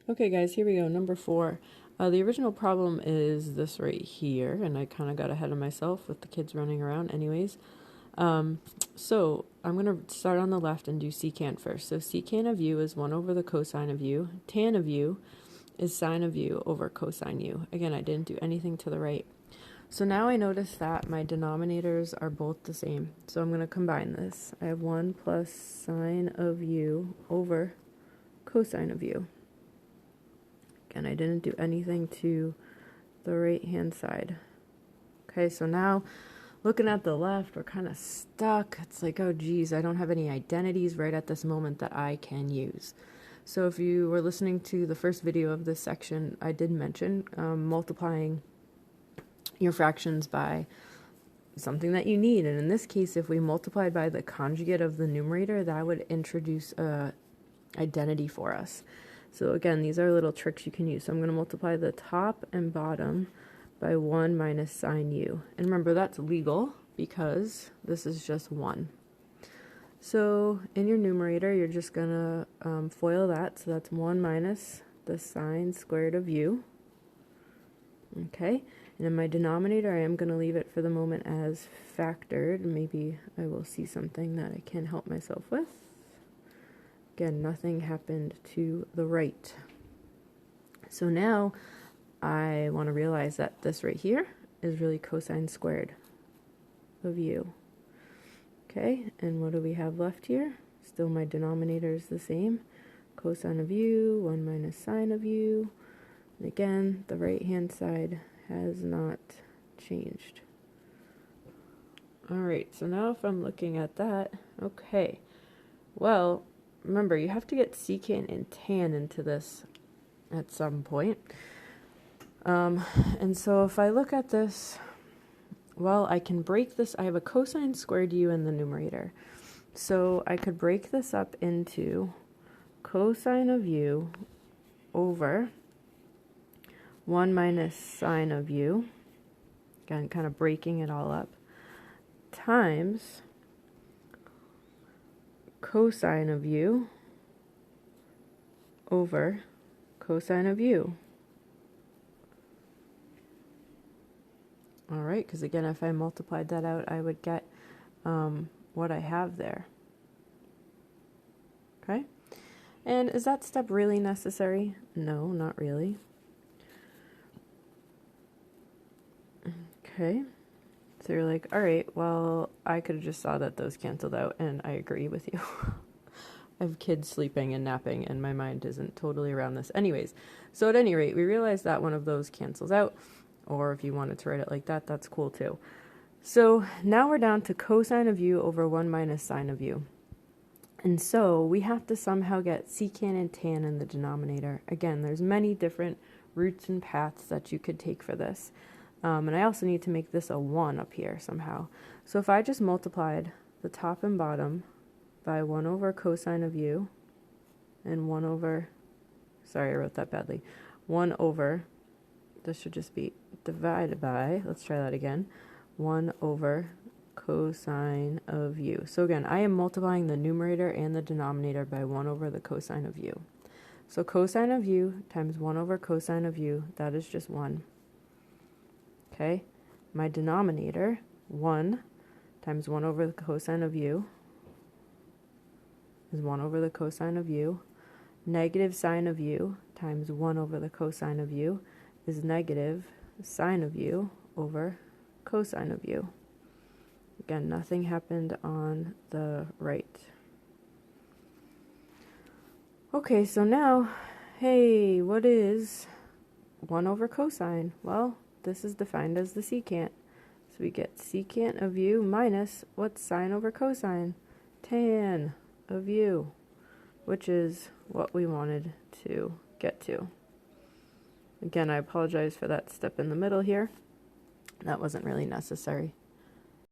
Okay guys, here we go, number 4. The original problem is this right here, and I kind of got ahead of myself with the kids running around anyways. So I'm going to start on the left and do secant first. So secant of u is 1 over the cosine of u. Tan of u is sine of u over cosine u. Again, I didn't do anything to the right. So now I notice that my denominators are both the same. So I'm going to combine this. I have 1 plus sine of u over cosine of u. And I didn't do anything to the right hand side. Okay, so now looking at the left, we're kind of stuck. It's like, oh geez, I don't have any identities right at this moment that I can use. So if you were listening to the first video of this section, I did mention multiplying your fractions by something that you need. And in this case, if we multiplied by the conjugate of the numerator, that would introduce a identity for us. So again, these are little tricks you can use. So I'm going to multiply the top and bottom by 1 minus sine u. And remember, that's legal because this is just 1. So in your numerator, you're just going to FOIL that. So that's 1 minus the sine squared of u. Okay. And in my denominator, I am going to leave it for the moment as factored. Maybe I will see something that I can help myself with. Again, nothing happened to the right. So now I want to realize that this right here is really cosine squared of u. Okay, and what do we have left here? Still my denominator is the same. Cosine of u, 1 minus sine of u. And again, the right hand side has not changed. Alright, so now if I'm looking at that, okay, well, remember, you have to get secant and tan into this at some point. And so if I look at this, well, I can break this. I have a cosine squared u in the numerator. So I could break this up into cosine of u over 1 minus sine of u. Again, kind of breaking it all up. Times cosine of u over cosine of u. Alright, because again, if I multiplied that out, I would get what I have there. Okay? And is that step really necessary? No, not really. Okay. So you're like, alright, well, I could have just saw that those canceled out, and I agree with you. I have kids sleeping and napping, and my mind isn't totally around this. Anyways, so at any rate, we realized that one of those cancels out, or if you wanted to write it like that, that's cool too. So now we're down to cosine of u over 1 minus sine of u. And so we have to somehow get secant and tan in the denominator. Again, there's many different routes and paths that you could take for this. And I also need to make this a 1 up here somehow. So if I just multiplied the top and bottom by 1 over cosine of u and 1 over, sorry, I wrote that badly, 1 over, this should just be divided by, let's try that again, 1 over cosine of u. So again, I am multiplying the numerator and the denominator by 1 over the cosine of u. So cosine of u times 1 over cosine of u, that is just 1. Okay, my denominator, 1 times 1 over the cosine of u is 1 over the cosine of u. Negative sine of u times 1 over the cosine of u is negative sine of u over cosine of u. Again, nothing happened on the right. Okay, so now, hey, what is 1 over cosine? Well, this is defined as the secant. So we get secant of u minus, what's sine over cosine? Tan of u, which is what we wanted to get to. Again, I apologize for that step in the middle here. That wasn't really necessary.